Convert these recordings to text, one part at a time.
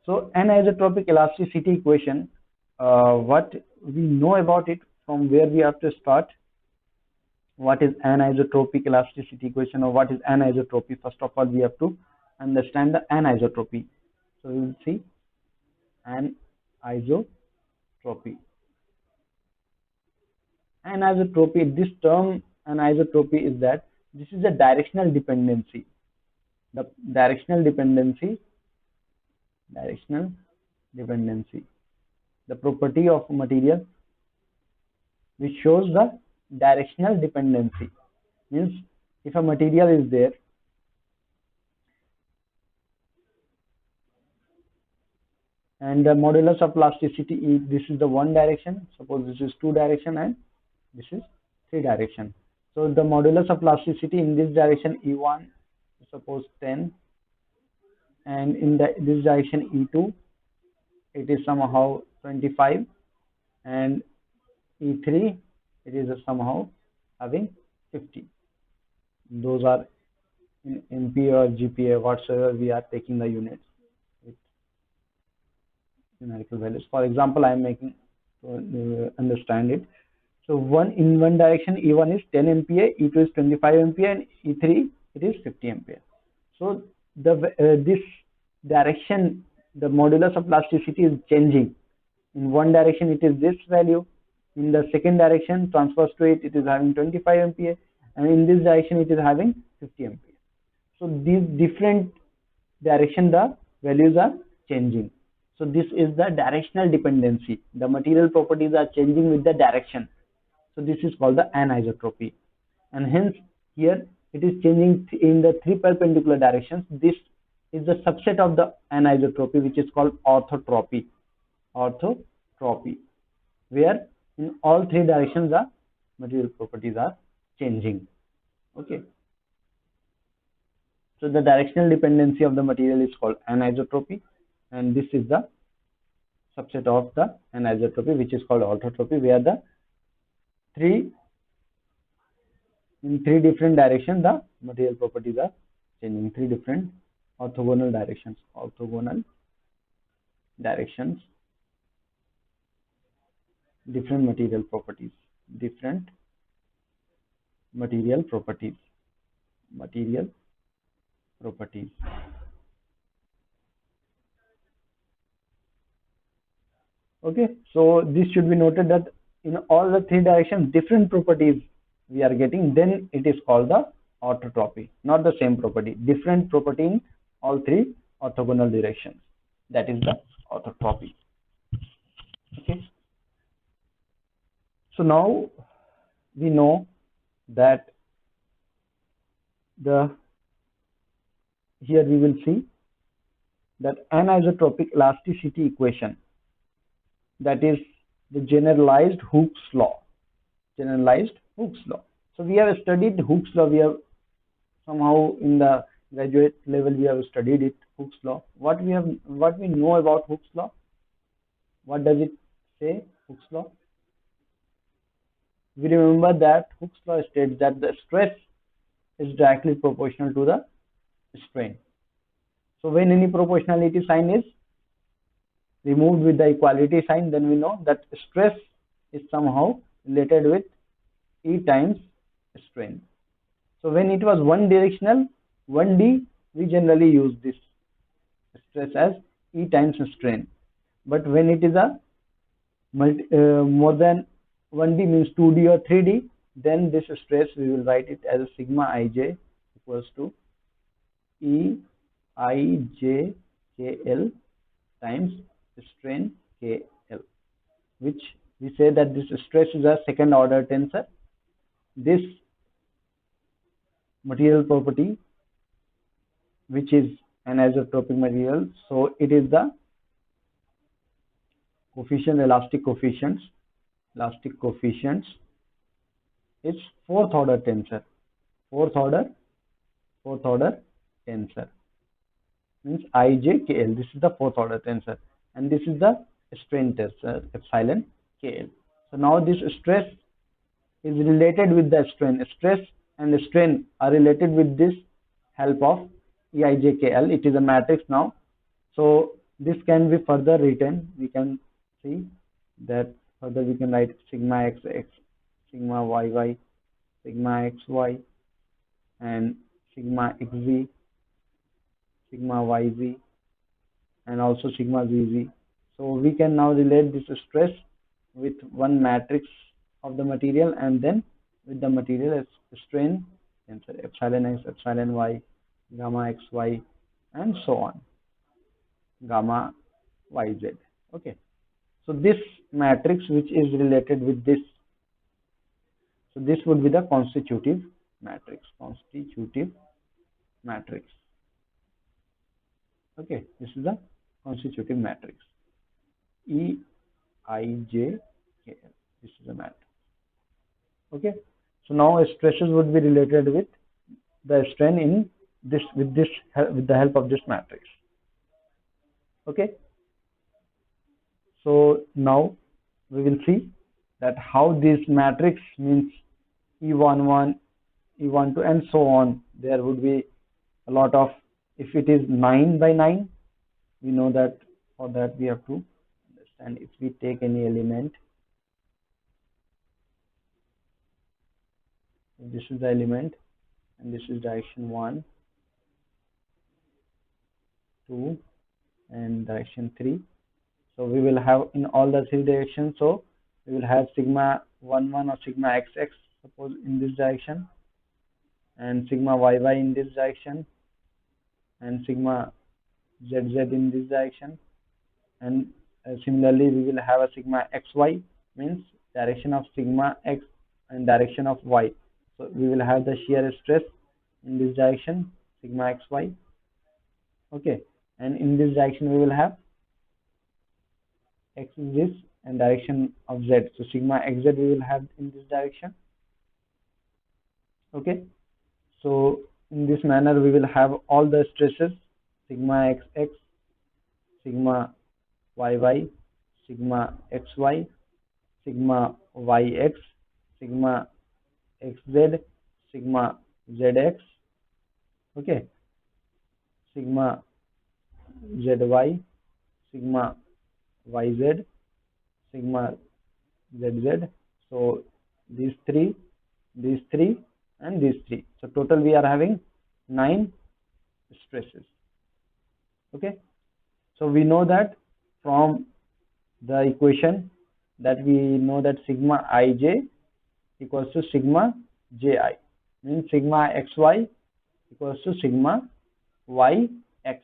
So anisotropic elasticity equation, what we know about it, from where we have to start. What is anisotropic elasticity equation, or what is anisotropy? First of all, we have to understand the anisotropy. So we will see anisotropy. Anisotropy, this term anisotropy is that this is a directional dependency. The directional dependency, the property of material which shows the directional dependency. Means if a material is there, and the modulus of elasticity is, this is the one direction, suppose this is two direction and this is three direction. So the modulus of elasticity in this direction E1, suppose 10, and in this direction E2 it is somehow 25, and E3 it is somehow having 50. Those are in MPa or GPa, whatsoever we are taking the units with numerical values. For example, I am making to understand it. So in one direction E1 is 10 MPa, E2 is 25 MPa, and E3 it is 50 MPa. So this direction, the modulus of elasticity is changing. In one direction it is this value, in the second direction transverse to it is having 25 MPa, and in this direction it is having 50 MPa. So these different direction the values are changing. So this is the directional dependency. The material properties are changing with the direction. So this is called the anisotropy, and hence here it is changing in the three perpendicular directions. This is the subset of the anisotropy, which is called orthotropy. Orthotropy, where in all three directions the material properties are changing. Okay. So the directional dependency of the material is called anisotropy, and this is the subset of the anisotropy, which is called orthotropy, where the in three different directions the material properties are changing. Three different orthogonal directions. Different material properties. Okay, so this should be noted that in all the three directions different properties we are getting, then it is called the orthotropy. Not the same property, different property in all three orthogonal directions. That is the orthotropy. Okay. So now we know that here we will see that anisotropic elasticity equation, that is the generalized Hooke's law. So we have studied Hooke's law. We have somehow in the graduate level we have studied it, Hooke's law. What we know about Hooke's law? What does it say, Hooke's law? We remember that Hooke's law states that the stress is directly proportional to the strain. So when any proportionality sign is removed with the equality sign, then we know that stress is somehow related with E times strain. So when it was one directional, 1D, we generally use this stress as E times strain. But when it is a more than 1D, means 2D or 3D, then this stress we will write it as a sigma ij equals to E ij KL times strain KL, which we say that this stress is a second order tensor. This material property, which is an anisotropic material, so it is the elastic coefficients is fourth order tensor. Fourth order tensor means IJKL. This is the fourth order tensor, and this is the strain tensor epsilon KL. So now this stress is related with the strain. Stress and the strain are related with this help of EIJKL. It is a matrix now. So this can be further written. We can see that further we can write sigma xx, sigma yy, sigma xy, and sigma xz, sigma yz, and also sigma zz. So we can now relate this stress with one matrix of the material, and then with the material strain, and so epsilon x, epsilon y, gamma xy, and so on, gamma yz. Okay, so this matrix which is related with this, so this would be the constitutive matrix. Constitutive matrix. Okay, this is the constitutive matrix. E I J K L. This is a matrix. Okay, so now stresses would be related with the strain in this with the help of this matrix. Okay, so now we will see that how this matrix means E11, E12, and so on. There would be a lot of, if it is 9 by 9, we know that for that we have to understand, if we take any element, this is the element, and this is direction 1, 2, and direction 3. So we will have in all the 3 directions, so we will have sigma 11 or sigma xx, suppose in this direction, and sigma yy in this direction, and sigma zz in this direction, and similarly we will have a sigma xy, means direction of sigma x and direction of y. So we will have the shear stress in this direction, sigma xy. Okay, and in this direction we will have x is this and direction of z, so sigma xz we will have in this direction. Okay, so in this manner we will have all the stresses, sigma xx, sigma yy, sigma xy, sigma yx, sigma xz, sigma zx, okay, sigma zy, sigma yz, sigma zz. So these three, and these three. So total we are having 9 stresses. Okay, so we know that from the equation that we know that sigma ij equals to sigma ji, means sigma xy equals to sigma yx.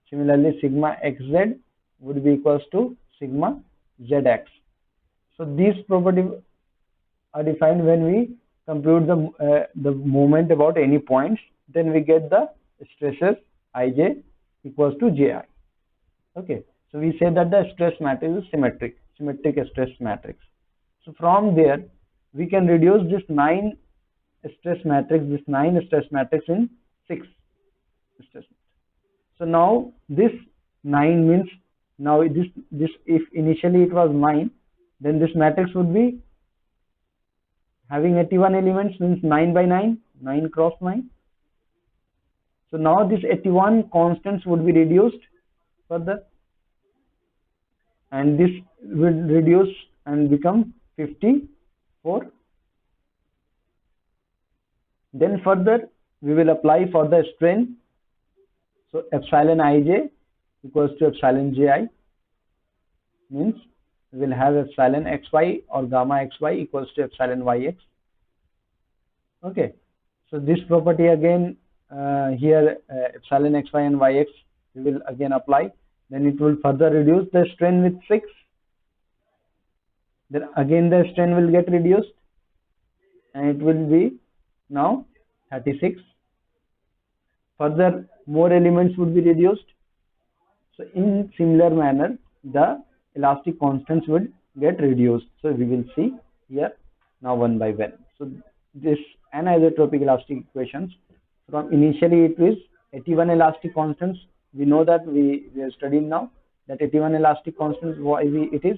Similarly, sigma xz would be equals to sigma zx. So these properties are defined when we compute the moment about any points, then we get the stresses ij equals to ji. Okay, so we say that the stress matrix is symmetric stress matrix. So from there we can reduce this 9 stress matrix in 6 stress. So now this 9 means, now this if initially it was 9, then this matrix would be having 81 elements, means 9 by 9, 9 cross 9. So now this 81 constants would be reduced further, and this will reduce and become 54. Then further we will apply for the strain. So epsilon ij equals to epsilon ji, means we will have epsilon xy or gamma xy equals to epsilon yx. Okay, so this property again here epsilon xy and yx we will again apply, then it will further reduce the strain with 6, then again the strain will get reduced and it will be now 36. Further more elements would be reduced. So in similar manner the elastic constants would get reduced. So we will see here now one by one. So this anisotropic elastic equations, from initially it is 81 elastic constants. We know that we are studying now that 81 elastic constants. Why it is?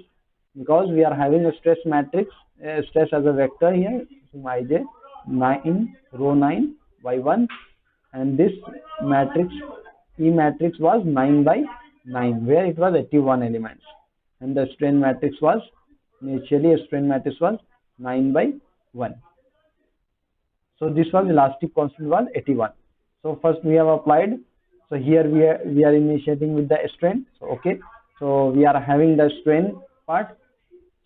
Because we are having a stress matrix, stress as a vector here, sigma ij, 9 row 9 by 1, and this matrix E matrix was 9 by 9, where it was 81 elements, and the strain matrix was initially a strain matrix was 9 by 1. So this was elastic constant was 81. So first we have applied. So here we are initiating with the strain. So okay. So we are having the strain part.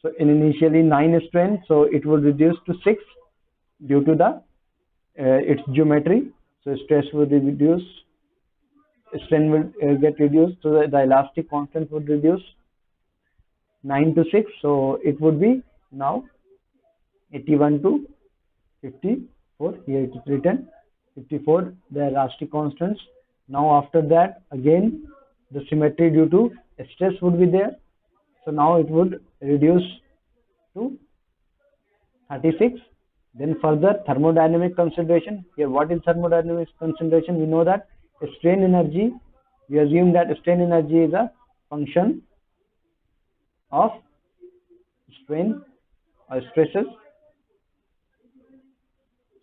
So in initially 9 strain, so it will reduce to 6 due to the its geometry. So stress will be reduced, strain will get reduced, so the elastic constant would reduce 9 to 6. So it would be now 81 to 54. Here it is written 54, the elastic constants. Now after that again the symmetry due to stress would be there. So now it would reduce to 36. Then further thermodynamic consideration. Here what is thermodynamic consideration? We know that strain energy, we assume that strain energy is a function of strain or stresses.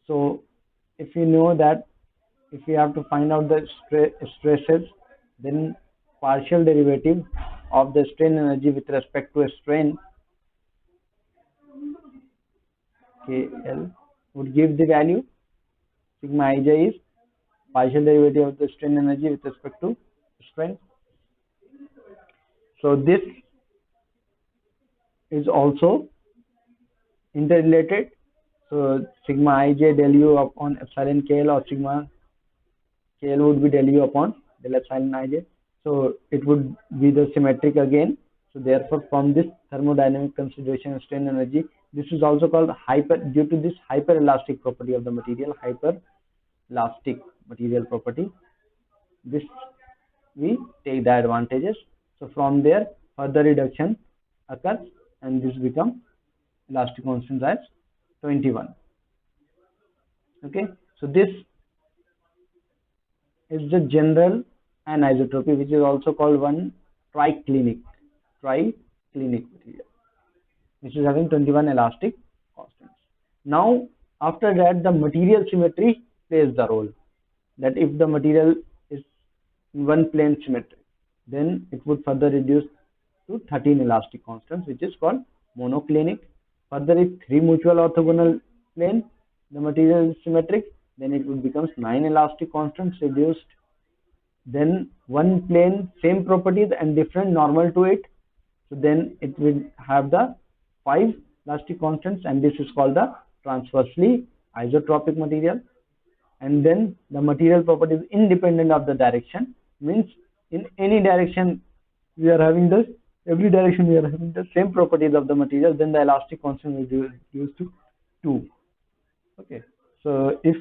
So if you know that if we have to find out the stresses, then partial derivative of the strain energy with respect to a strain KL would give the value sigma ij is partial derivative of the strain energy with respect to strain. So this is also interrelated. So sigma ij del u upon epsilon KL, or sigma KL would be del u upon del epsilon ij. So it would be the symmetric again. So therefore from this thermodynamic consideration of strain energy, this is also called due to this hyperelastic property of the material, hyperelastic material property. This we take the advantages. So from there further reduction occurs, and this become elastic constant as 21. Okay, so this is the general anisotropy, which is also called one triclinic material, which is having 21 elastic constants. Now after that the material symmetry plays the role, that if the material is in one plane symmetry, then it would further reduce to 13 elastic constants, which is called monoclinic. Further, if 3 mutual orthogonal plane the material is symmetric, then it would becomes 9 elastic constants reduced. Then one plane same properties and different normal to it, so then it will have the 5 elastic constants, and this is called the transversely isotropic material. And then the material properties independent of the direction, means in any direction we are having this, every direction we are having the same properties of the material, then the elastic constant will be reduced to 2. Okay, so if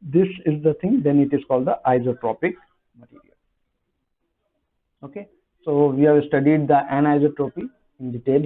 this is the thing, then it is called the isotropic material. Okay, so we have studied the anisotropy in detail.